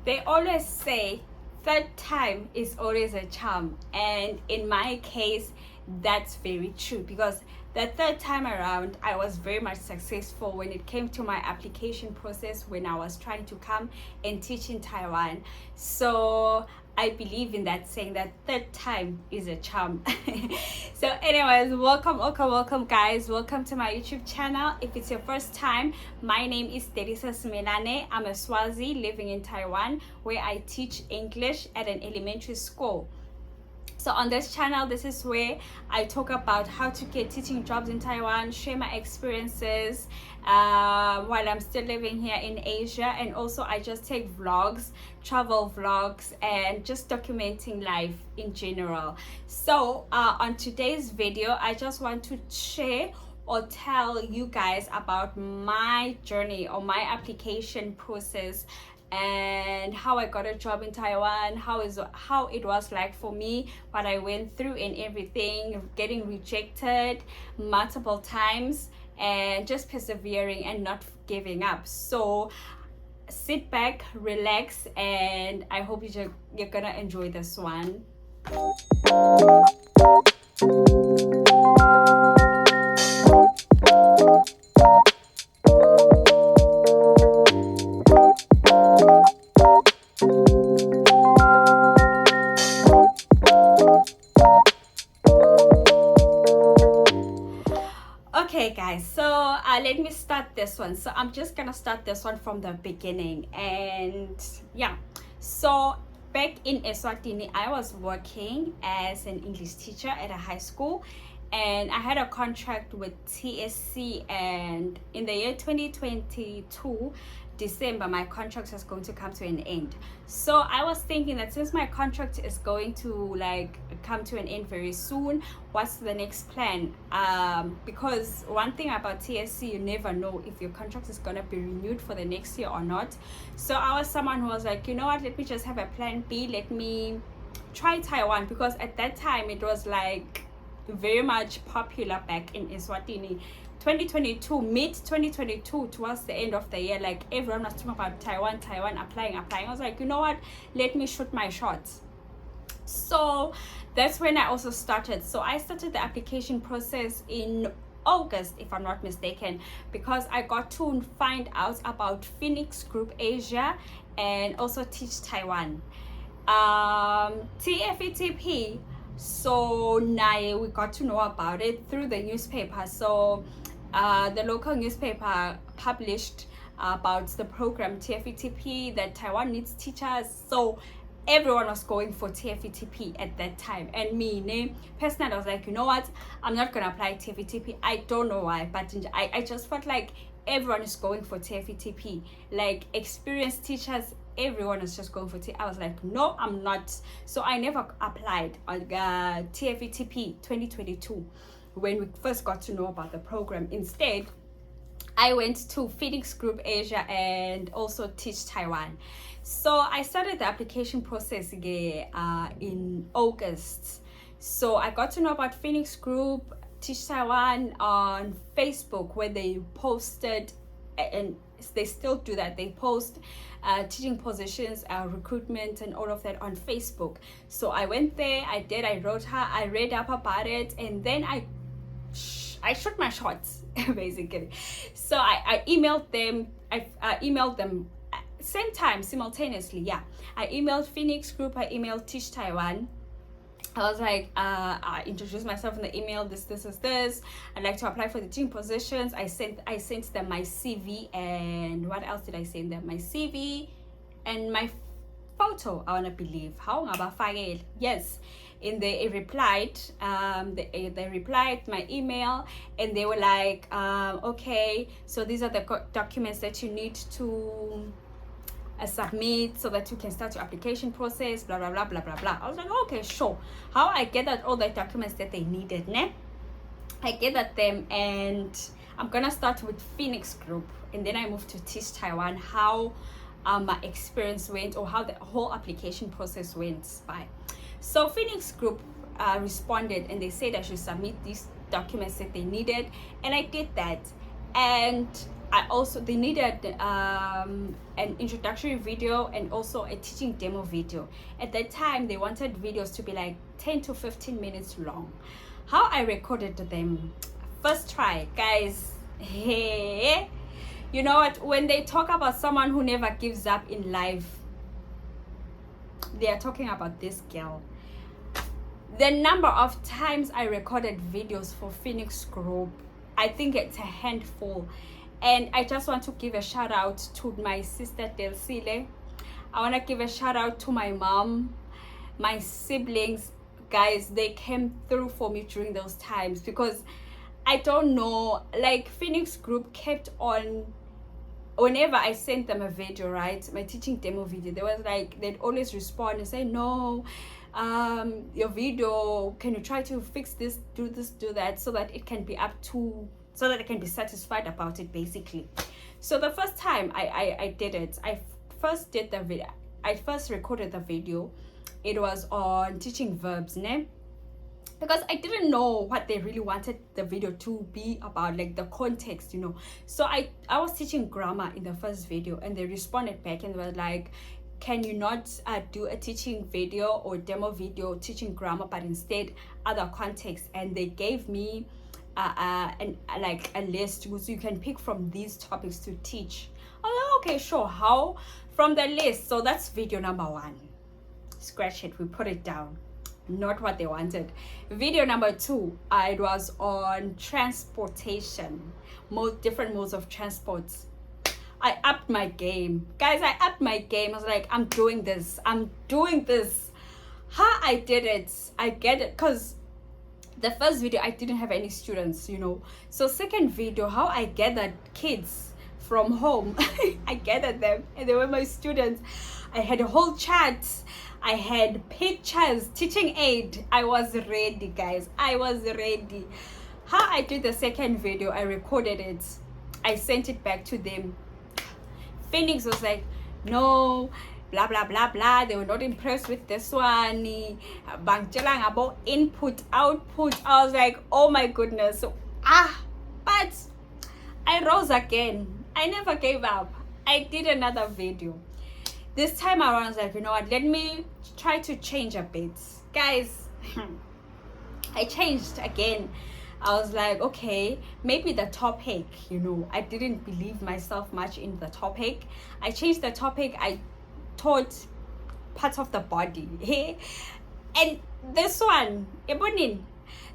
They always say third time is always a charm, and in my case that's very true, because the third time around I was very much successful when it came to my application process when I was trying to come and teach in Taiwan. So I believe in that saying that third time is a charm. So anyways, welcome guys, welcome to my YouTube channel. If it's your first time, my name is Teresa Simelane. I'm a Swazi living in Taiwan, where I teach English at an elementary school. So on this channel, this is where I talk about how to get teaching jobs in Taiwan, share my experiences while I'm still living here in Asia, and also I just take vlogs, travel vlogs, and just documenting life in general. So on today's video, I just want to share or tell you guys about my journey or my application process and how I got a job in Taiwan, how it was like for me, what I went through and everything, getting rejected multiple times and just persevering and not giving up. So sit back, relax, and I hope you're gonna enjoy this one. Okay guys, so let me start this one. So I'm just gonna start this one from the beginning. And yeah, so back in Eswatini, I was working as an English teacher at a high school, and I had a contract with TSC, and in the year 2022 December, my contract is going to come to an end. So I was thinking that since my contract is going to come to an end very soon, what's the next plan? Because one thing about TSC, you never know if your contract is gonna be renewed for the next year or not. So I was someone who was like, you know what, let me just have a plan B, let me try Taiwan, because at that time it was like very much popular back in Eswatini. 2022, mid 2022, towards the end of the year, like everyone was talking about Taiwan, applying. I was like, you know what, let me shoot my shot. So that's when I also started. So I started the application process in August, if I'm not mistaken, because I got to find out about Phoenix Group Asia and also Teach Taiwan, TFETP. So now we got to know about it through the newspaper. So the local newspaper published about the program TFETP, that Taiwan needs teachers. So everyone was going for TFETP at that time, and me personally, I was like, you know what, I'm not gonna apply TFETP. I don't know why, but I just felt like everyone is going for TFETP, like experienced teachers, everyone is just going for I was like, no, I'm not. So I never applied on TFETP 2022 when we first got to know about the program. Instead, I went to Phoenix Group Asia and also Teach Taiwan. So I started the application process in August. So I got to know about Phoenix Group, Teach Taiwan on Facebook, where they posted, and they still do that, they post teaching positions, recruitment and all of that on Facebook. So I went there, I wrote her, I read up about it, and then I shot my shots basically. So I emailed them, emailed them same time, simultaneously. Yeah, I emailed Phoenix Group, I emailed Teach Taiwan. I was like, I introduced myself in the email, this, I'd like to apply for the teaching positions. I sent them my CV, and what else did I send them? My CV and my photo, I want to believe. How ngabafakele? Yes. And they replied, they replied my email, and they were like, okay, so these are the documents that you need to submit so that you can start your application process, blah blah blah blah blah blah. I was like, okay, sure. How I gathered all the documents that they needed, ne? I gathered them, and I'm gonna start with Phoenix Group, and then I moved to Teach Taiwan, how my experience went, or how the whole application process went by. So Phoenix Group responded, and they said I should submit these documents that they needed, and I did that. And they needed an introductory video and also a teaching demo video. At that time they wanted videos to be like 10 to 15 minutes long. How I recorded them, first try, guys. Hey, you know what, when they talk about someone who never gives up in life, they are talking about this girl. The number of times I recorded videos for Phoenix Group, I think it's a handful. And I just want to give a shout out to my sister Delsile. I want to give a shout out to my mom, my siblings. Guys, they came through for me during those times, because I don't know, like Phoenix Group kept on, whenever I sent them a video, right, my teaching demo video, they was like, they'd always respond and say, no, your video, can you try to fix this, do that, so that it can be up to, so that I can be satisfied about it, basically. So the first time I did it, I first recorded the video. It was on teaching verbs, ne? Because I didn't know what they really wanted the video to be about, like the context, you know. So I was teaching grammar in the first video, and they responded back and they were like, can you not do a teaching video or demo video teaching grammar, but instead other context? And they gave me like a list, so you can pick from these topics to teach. I was like, okay, sure, how? From the list. So that's video number 1. Scratch it, we put it down. Not what they wanted. Video number 2, it was on transportation, different modes of transport. I upped my game, guys. I upped my game. I was like, I'm doing this. How I did it, I get it, because the first video I didn't have any students, you know. So second video, how I gathered kids from home. I gathered them and they were my students. I had a whole chat, I had pictures, teaching aid. I was ready, guys. I was ready. How I did the second video, I recorded it, I sent it back to them. Phoenix was like, no, blah blah blah blah, they were not impressed with this one, bangchelang about input output. I was like, oh my goodness. But I rose again. I never gave up. I did another video. This time around, I was like, you know what, let me try to change a bit, guys. I changed again. I was like, okay, maybe the topic, you know, I didn't believe myself much in the topic. I changed the topic. I taught parts of the body. And this one,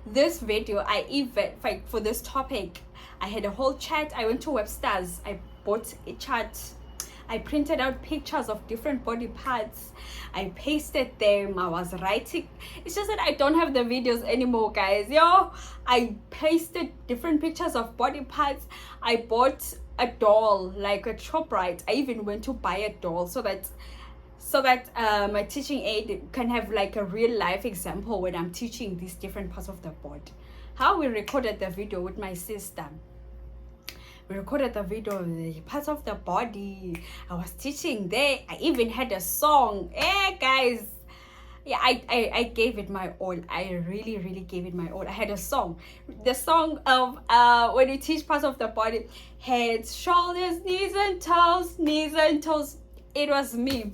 this video, I even, for this topic, I had a whole chat. I went to Webster's. I bought a chart. I printed out pictures of different body parts. I pasted them. I was writing. It's just that I don't have the videos anymore, guys. I pasted different pictures of body parts. I bought a doll, like a ShopRite. I even went to buy a doll so that my teaching aid can have like a real life example when I'm teaching these different parts of the body. How we recorded the video with my sister. We recorded the video, the parts of the body. I was teaching there. I even had a song. Guys. Yeah, I gave it my all. I really, really gave it my all. I had a song. The song of when you teach parts of the body. Heads, shoulders, knees and toes, knees and toes. It was me.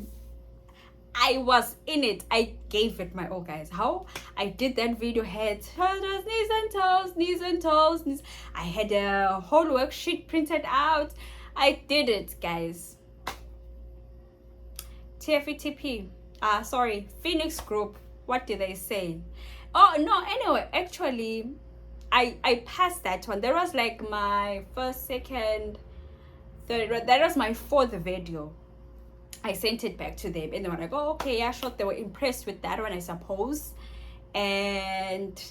I was in it. I gave it my all, guys. How I did that video, heads, shoulders, knees and toes, knees and toes, knees. I had a whole worksheet printed out. I did it, guys. TFETP, sorry, Phoenix Group, what did they say? Oh no, anyway, actually I passed that one. There was like my first, second, third, that was my 4th video. I sent it back to them and they were like, oh, okay, yeah, sure. They were impressed with that one, I suppose. And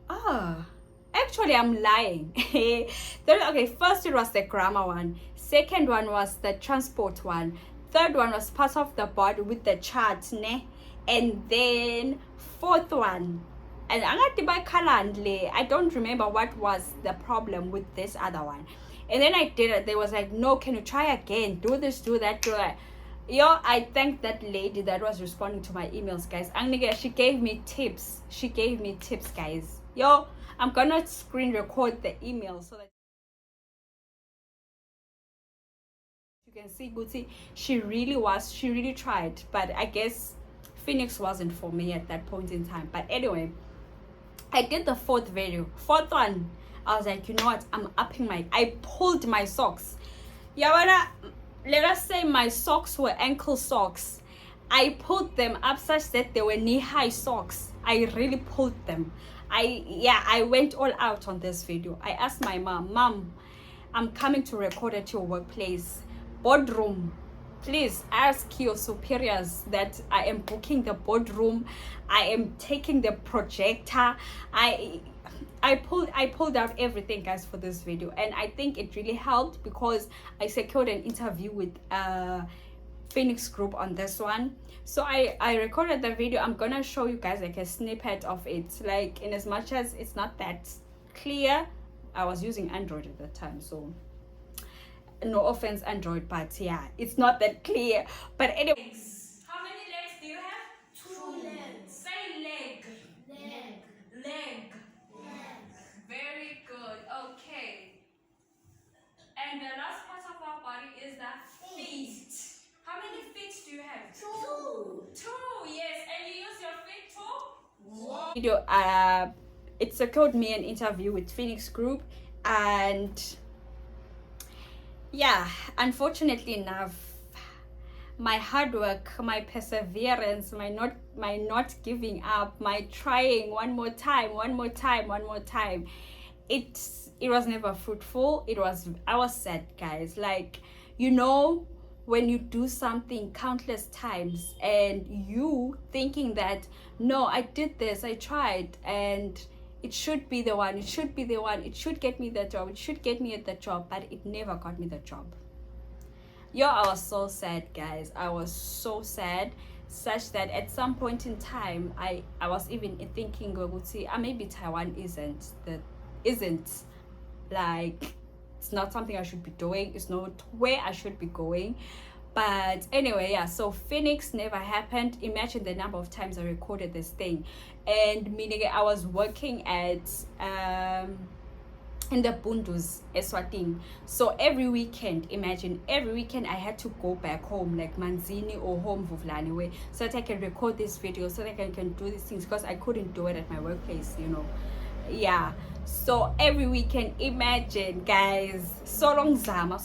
actually I'm lying. Okay, first it was the grammar one, second one was the transport one, third one was parts of the body with the chart, ne? And then 4th one, and I don't remember what was the problem with this other one. And then I did it. They was like, no, can you try again? Do this, do that, do that. I thanked that lady that was responding to my emails, guys. She gave me tips. Guys. I'm gonna screen record the email so that can see Guti, she really tried, but I guess Phoenix wasn't for me at that point in time. But anyway, I did the fourth one. I was like, you know what, I'm upping I pulled my socks. Yeah, let us say my socks were ankle socks. I pulled them up such that they were knee-high socks. I really pulled them. I went all out on this video. I asked my mom, I'm coming to record at your workplace. Boardroom, please ask your superiors that I am booking the boardroom. I am taking the projector. I pulled out everything, guys, for this video, and I think it really helped because I secured an interview with Phoenix Group on this one. So I recorded the video. I'm gonna show you guys like a snippet of it, like in as much as it's not that clear. I was using Android at the time, so no offense Android, but yeah, it's not that clear. But anyway, how many legs do you have? 2 legs. Say leg. Leg. Very good. Okay. And the last part of our body is the feet. How many feet do you have? 2. 2, yes. And you use your feet too? Wow. Video, it secured me an interview with Phoenix Group, and yeah, unfortunately enough, my hard work, my perseverance, my not giving up, my trying one more time, it was never fruitful. I was sad, guys. Like, you know, when you do something countless times and you thinking that, no, I did this, I tried, and it should be the one, it should get me the job, it should get me at the job, but it never got me the job. Yo, I was so sad, guys. I was so sad, such that at some point in time I was even thinking, maybe Taiwan isn't like, it's not something I should be doing, it's not where I should be going. But anyway, yeah, so Phoenix never happened. Imagine the number of times I recorded this thing. And meaning I was working at in the Bundus, Eswatini. So every weekend I had to go back home, like Manzini or home Vuvlani way, so that I can record this video, so that I can do these things, because I couldn't do it at my workplace, you know. Yeah, so every weekend, imagine, guys, so long zama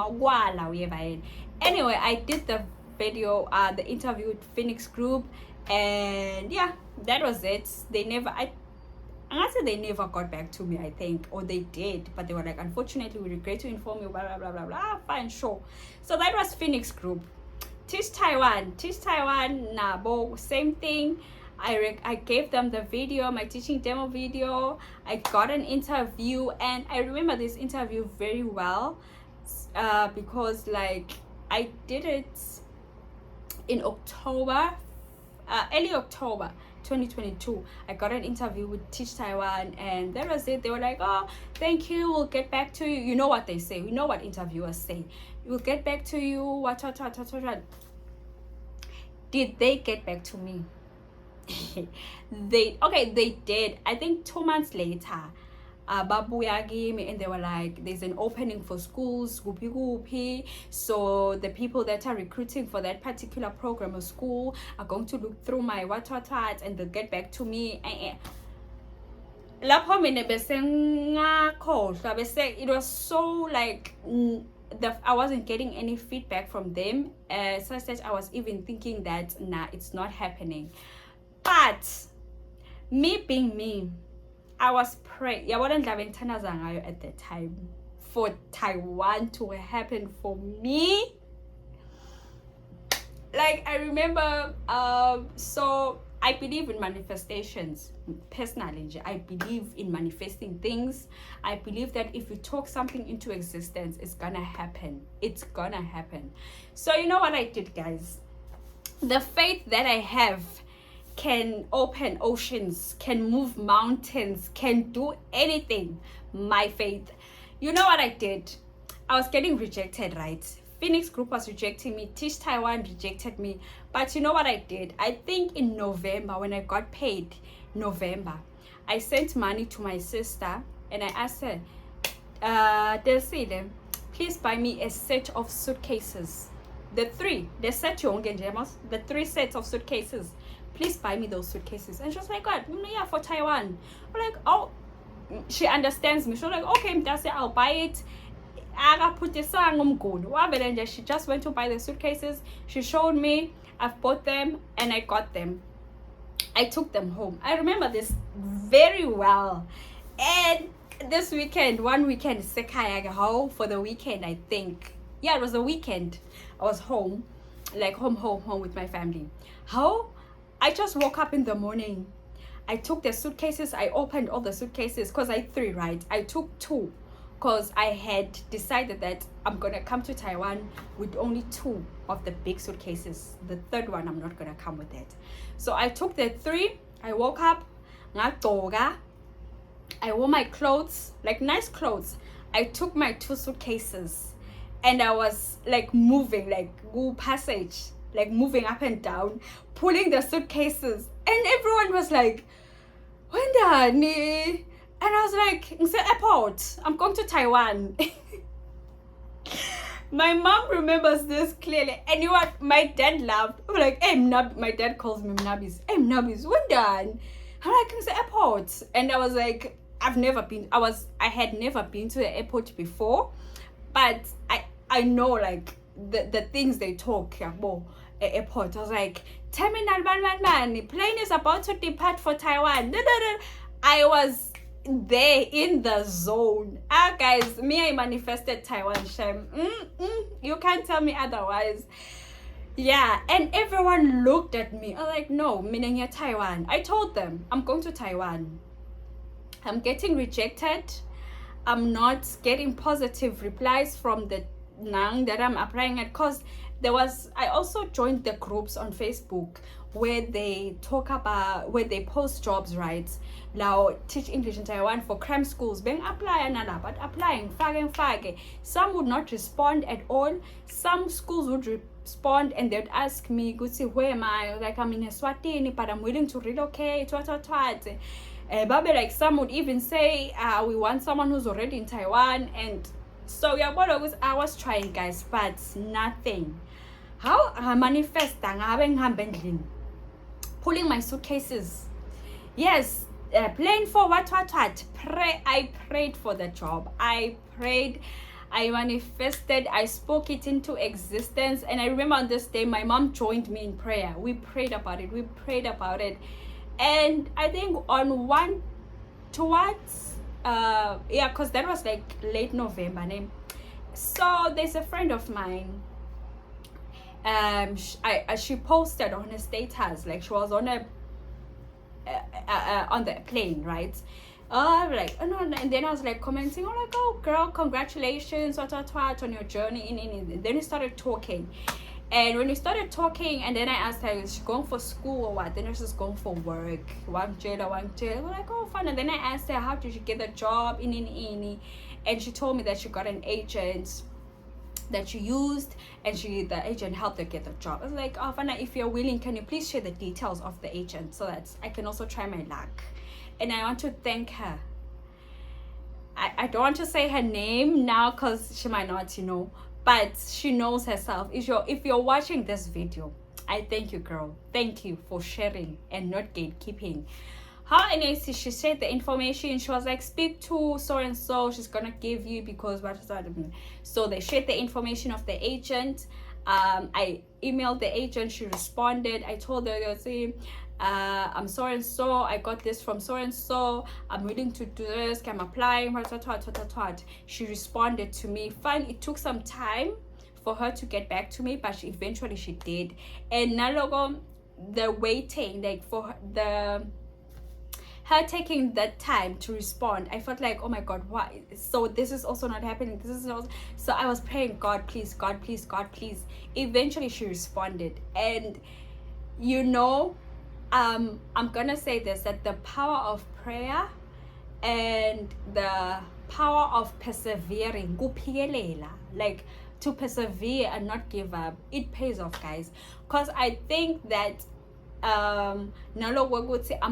wala uyeva. Anyway, I did the video, the interview with Phoenix Group, and yeah, that was it. They never got back to me, I think, or they did, but they were like, unfortunately, we regret to inform you, blah blah blah blah blah. Fine, sure. So that was Phoenix Group. Teach Taiwan, nabo, same thing. I gave them the video, my teaching demo video. I got an interview, and I remember this interview very well, because like I did it in October, early October 2022. I got an interview with Teach Taiwan, and that was it. They were like, oh, thank you, we'll get back to you. You know what they say, we know what interviewers say, we'll get back to you, what. Did they get back to me? They did. I think 2 months later, babuya gave me, and they were like, there's an opening for schools, gupi. So the people that are recruiting for that particular program or school are going to look through my what, and they'll get back to me. It was so like, I wasn't getting any feedback from them, such that I was even thinking that, nah, it's not happening. But me being me, I was praying at the time for Taiwan to happen for me. Like, I remember, so I believe in manifestations. Personally, I believe in manifesting things. I believe that if you talk something into existence, it's gonna happen. So you know what I did, guys? The faith that I have can open oceans, can move mountains, can do anything. My faith. You know what I did? I was getting rejected, right? Phoenix Group was rejecting me, Teach Taiwan rejected me. But you know what I did? I think in November, when I got paid, I sent money to my sister, and I asked her, Delcile, please buy me a set of suitcases. The three sets of suitcases. Please buy me those suitcases. And she was like, what? Yeah, for Taiwan. I'm like, oh, she understands me. She was like, okay, I'll buy it. She just went to buy the suitcases. She showed me. I've bought them and I got them. I took them home. I remember this very well. And this weekend, one weekend, for the weekend, I think. Yeah, it was a weekend. I was home, like home with my family. How? I just woke up in the morning. I took the suitcases. I opened all the suitcases because I had 3, right? I took 2 because I had decided that I'm going to come to Taiwan with only 2 of the big suitcases. The third one, I'm not going to come with it. So I took the 3. I woke up. I wore my clothes, like nice clothes. I took my 2 suitcases and I was like moving, like go passage, like moving up and down, pulling the suitcases. And everyone was like, Wendani? And I was like, it's the airport. I'm going to Taiwan. My mom remembers this clearly. And you know what? My dad laughed. I'm like, hey, my dad calls me Mnabis. Hey, Mnabis, Wendan? I'm like, it's the airport. And I was like, I had never been to the airport before. But I know like the things they talk about airport. I was like, Terminal 111, plane is about to depart for Taiwan. I was there in the zone. Guys, me, I manifested Taiwan, Shem. You can't tell me otherwise. Yeah, and everyone looked at me. I was like, no, meaning here Taiwan. I told them, I'm going to Taiwan. I'm getting rejected. I'm not getting positive replies from the Nang that I'm applying at, because I also joined the groups on Facebook where they post jobs, right? Now teach English in Taiwan for cram schools. Being applying but applying, fage. Some would not respond at all. Some schools would respond and they'd ask me, where am I? Like, I'm in Eswatini, but I'm willing to relocate. Babe, like some would even say, we want someone who's already in Taiwan. And so yeah, I was trying, guys, but nothing. How I manifest pulling my suitcases. Yes, playing for what. I prayed for the job. I prayed. I manifested. I spoke it into existence. And I remember on this day, my mom joined me in prayer. We prayed about it. And I think on one towards because that was like late November. So there's a friend of mine. She posted on her status, like she was on the plane, right? And then I was like commenting, oh girl, congratulations, what on your journey. And then we started talking. And when we started talking, and then I asked her, is she going for school or what? Then she's just going for work. One jail. We're like, oh, fun. And then I asked her, how did you get the job in. And she told me that she got an agent that she used, and the agent helped her get the job. I was like, oh, Fana, if you're willing, can you please share the details of the agent so that I can also try my luck? And I want to thank her. I don't want to say her name now because she might not, but she knows herself. If you're watching this video, I thank you, girl. Thank you for sharing and not gatekeeping. Anyways, she shared the information. She was like, speak to so and so, she's gonna give you, because what. So they shared the information of the agent. I emailed the agent. She responded. I told her, I'm so and so, I got this from so and so, I'm willing to do this, I'm applying. She responded to me. Fine, it took some time for her to get back to me, but eventually she did. And now the waiting, like for her taking that time to respond, I felt like, oh my God, why? So this is also not happening. So I was praying, God, please, God, please, God, please. Eventually she responded. And I'm gonna say this, that the power of prayer and the power of persevering, like to persevere and not give up, it pays off, guys. Because I think that I'm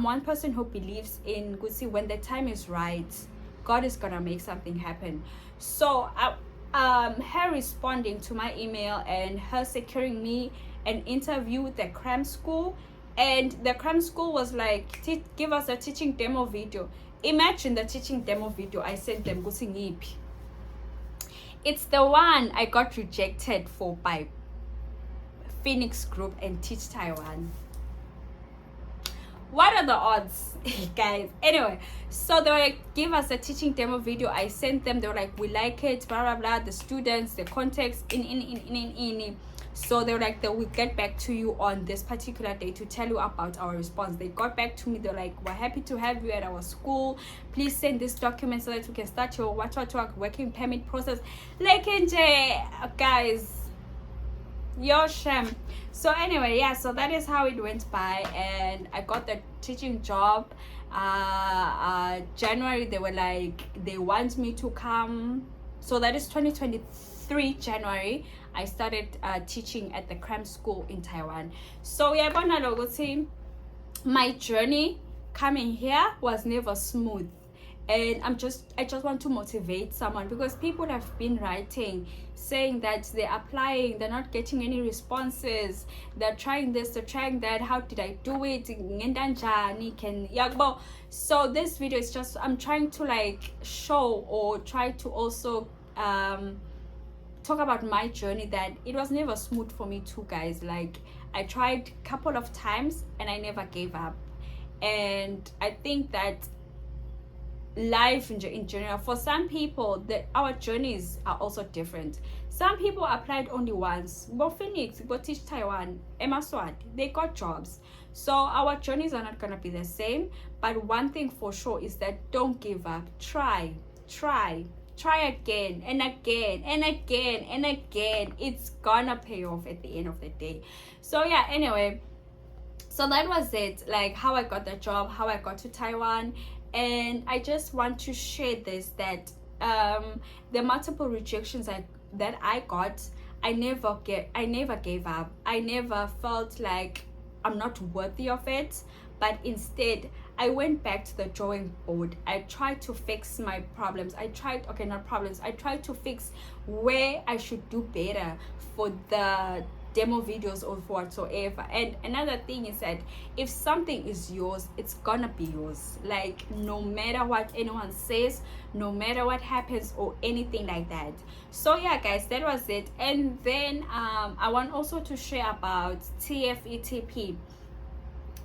one person who believes in when the time is right, God is gonna make something happen. So her responding to my email and her securing me an interview with the cram school, and the cram school was like, give us a teaching demo video. Imagine the teaching demo video I sent them. It's the one I got rejected for by Phoenix Group and Teach Taiwan. What are the odds, guys? Anyway, so they were like, give us a teaching demo video. I sent them. They were like, we like it, blah blah blah, the students, the context, in. So they were like, they will get back to you on this particular day to tell you about our response. They got back to me. They're like, we're happy to have you at our school. Please send this document so that we can start your working permit process. Like, guys, your shame. So anyway, yeah, so that is how it went by, and I got the teaching job. January, they were like, they want me to come. So that is 2023 January. I started teaching at the cram school in Taiwan. So yeah, my journey coming here was never smooth, and I just want to motivate someone, because people have been writing saying that they're applying, they're not getting any responses, they're trying this, they're trying that, how did I do it, so this video is just, I'm trying to like show or try to also talk about my journey, that it was never smooth for me too, guys. Like, I tried a couple of times and I never gave up, and I think that life in general, for some people, that our journeys are also different. Some people applied only once, but Phoenix, but Teach Taiwan, Eswatini, they got jobs. So our journeys are not gonna be the same, but one thing for sure is that don't give up. Try again and again and again and again. It's gonna pay off at the end of the day. So yeah, anyway, so that was it, like how I got the job, how I got to Taiwan. And I just want to share this, that the multiple rejections that I got, I never gave up. I never felt like I'm not worthy of it, but instead I went back to the drawing board. I tried to fix my problems. I tried to fix where I should do better for the demo videos or whatsoever. And another thing is that if something is yours, it's gonna be yours, like no matter what anyone says, no matter what happens or anything like that. So yeah, guys, that was it. And then I want also to share about TFETP,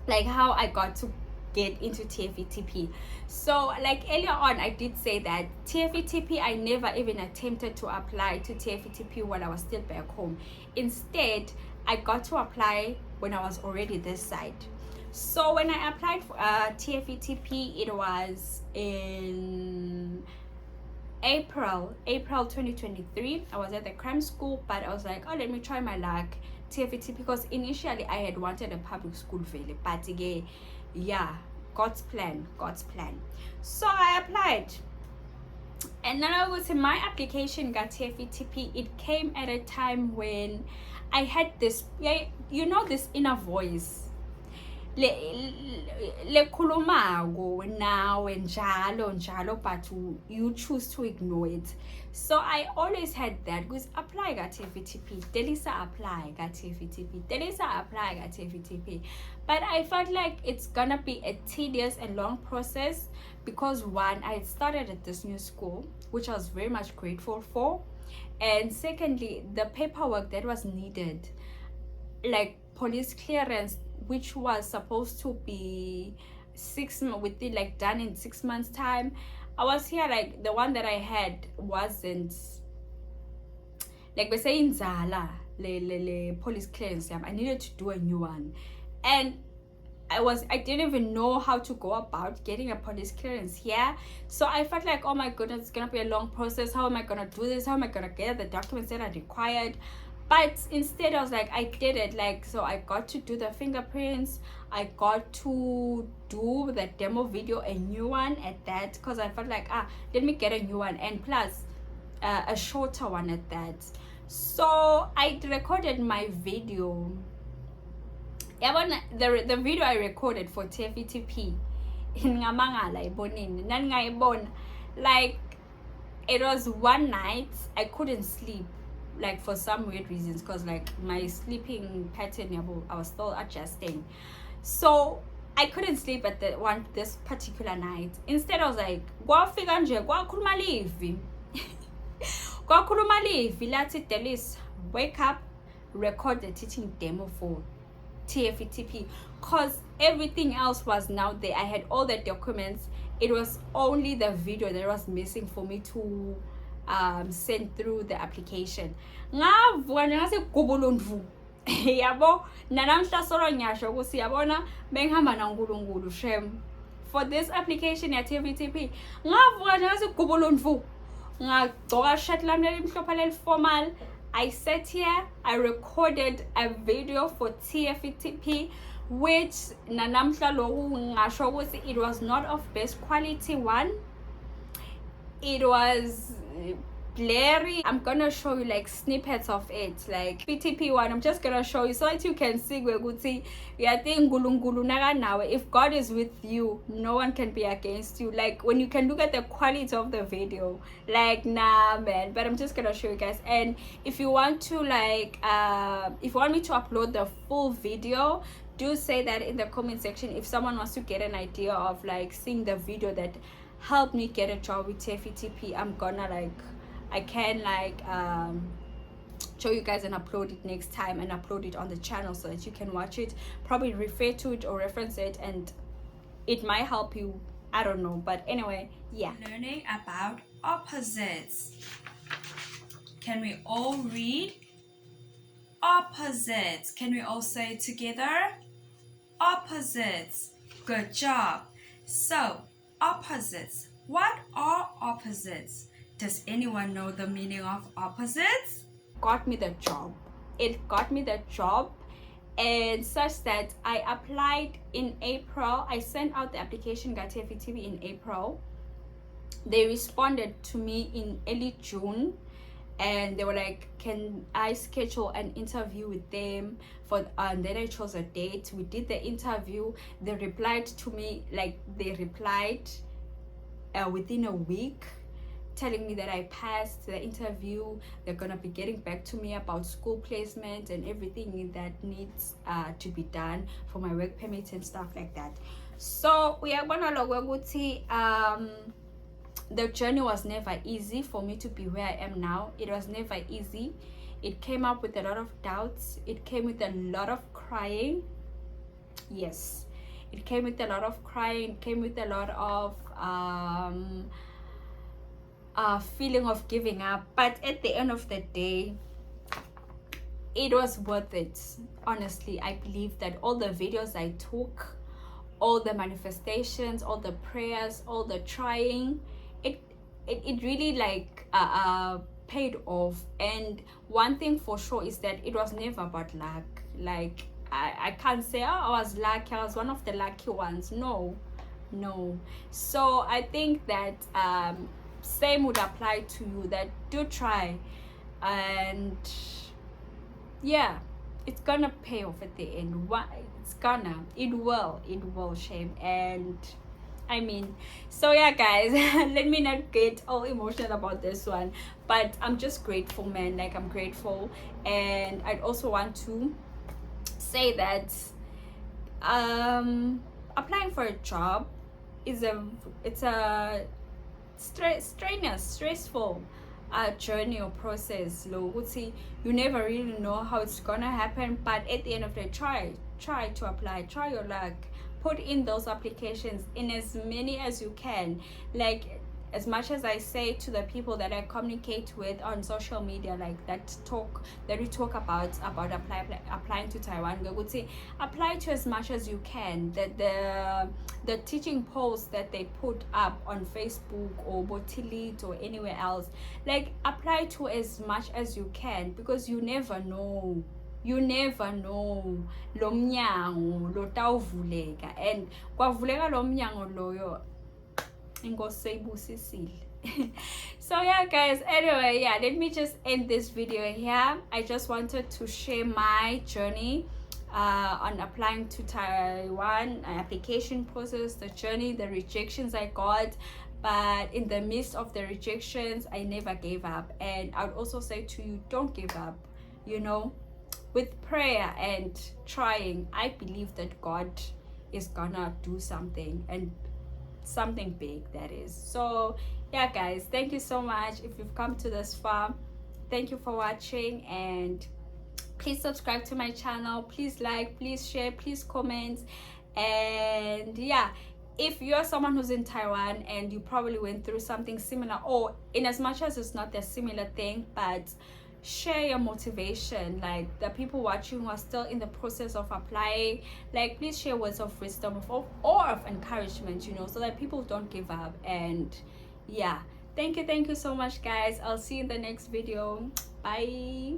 like how I got to get into TFETP. So like earlier on, I did say that TFETP, I never even attempted to apply to TFETP while I was still back home. Instead, I got to apply when I was already this side. So when I applied for TFETP, it was in April 2023. I was at the cram school, but I was like, oh, let me try my luck TFETP, because initially I had wanted a public school really, but again, yeah, God's plan. So I applied, and then I was in my application got TFETP. It came at a time when I had this, you know, this inner voice lekhulumako nawe njalo, but you choose to ignore it. So I always had that, because apply ka TFETP, Delisa apply ka TFETP, Delisa apply ka TFETP. But I felt like it's gonna be a tedious and long process, because one, I had started at this new school, which I was very much grateful for, and secondly, the paperwork that was needed, like police clearance, which was supposed to be within like done in 6 months time. I was here, like the one that I had wasn't, like we're saying Zala le police clearance. I needed to do a new one, and I didn't even know how to go about getting a police clearance here. So I felt like, oh my goodness, it's gonna be a long process. How am I gonna do this? How am I gonna get the documents that are required? But instead I was like, I did it. Like, so I got to do the fingerprints, I got to do the demo video, a new one at that, because I felt like, let me get a new one, and plus a shorter one at that. So I recorded my video. The video I recorded for TFETP, like it was one night I couldn't sleep, like for some weird reasons, because like my sleeping pattern, I was still adjusting. So I couldn't sleep at this particular night. Instead I was like, kwafika nje kwakhuluma livi. Kwakhuluma livi lathi Delis, wake up, record the teaching demo for TFTP, because everything else was now there. I had all the documents. It was only the video that was missing for me to send through the application. Ngavuka nje ngase gubulundvu. Yabo nanamhla solo ngiyasho ukuthi yabona bengihamba naNkulunkulu shem for this application ya TFTP. Ngavuka nje ngase gubulundvu. Ngagcoka shirt lami elimhlophe leliformal. I sat here, I recorded a video for TFTP, which nanamhla loku ngasho ukuthi it was not of best quality. One, it was blurry. I'm gonna show you like snippets of it, like PTP one. I'm just gonna show you so that you can see where if God is with you, no one can be against you. Like when you can look at the quality of the video, like nah man. But I'm just gonna show you guys. And if you want to like if you want me to upload the full video, do say that in the comment section. If someone wants to get an idea of like seeing the video that helped me get a job with TFTP, I'm gonna like I can like show you guys and upload it next time and upload it on the channel so that you can watch it, probably refer to it or reference it, and it might help you. I don't know, but anyway, yeah. Learning about opposites. Can we all read? Opposites. Can we all say it together? Opposites. Good job. So opposites. What are opposites? Does anyone know the meaning of opposites? Got me the job. It got me the job, and such that I applied in April. I sent out the application got TFTV in April. They responded to me in early June, and they were like, can I schedule an interview with them for and then I chose a date. We did the interview. They replied to me, like they replied within a week, telling me that I passed the interview. They're gonna be getting back to me about school placement and everything that needs to be done for my work permit and stuff like that. So we are gonna look the journey was never easy for me to be where I am now. It was never easy. It came up with a lot of doubts. It came with a lot of crying. Yes, it came with a lot of crying. It came with a lot of feeling of giving up, but at the end of the day it was worth it. Honestly, I believe that all the videos I took, all the manifestations, all the prayers, all the trying, it really like paid off. And one thing for sure is that it was never about luck. Like I can't say, oh, I was lucky, I was one of the lucky ones. No. So I think that same would apply to you, that do try, and yeah, it's gonna pay off at the end. It will shame. And I mean, so yeah guys, let me not get all emotional about this one, but I'm just grateful, man. Like I'm grateful. And I'd also want to say that applying for a job is a stressful journey or process. You never really know how it's gonna happen, but at the end of the day, try to apply, try your luck, put in those applications in as many as you can. Like as much as I say to the people that I communicate with on social media, like that we talk about applying to Taiwan, I would say apply to as much as you can. That the teaching posts that they put up on Facebook or Botilit or anywhere else, like apply to as much as you can, because you never know lo mnyango lotawuvuleka, and kwavuleka lo mnyango loyo so yeah guys, anyway, yeah, let me just end this video here. I just wanted to share my journey on applying to Taiwan, application process, the journey, the rejections I got, but in the midst of the rejections, I never gave up. And I would also say to you, don't give up. You know, with prayer and trying, I believe that God is gonna do something, and something big, that is. So yeah guys, thank you so much. If you've come to this far, thank you for watching, and please subscribe to my channel, please like, please share, please comment. And yeah, if you're someone who's in Taiwan and you probably went through something similar, or in as much as it's not a similar thing, but share your motivation. Like the people watching who are still in the process of applying, like please share words of wisdom or of encouragement, you know, so that people don't give up. And yeah, thank you so much guys. I'll see you in the next video. Bye.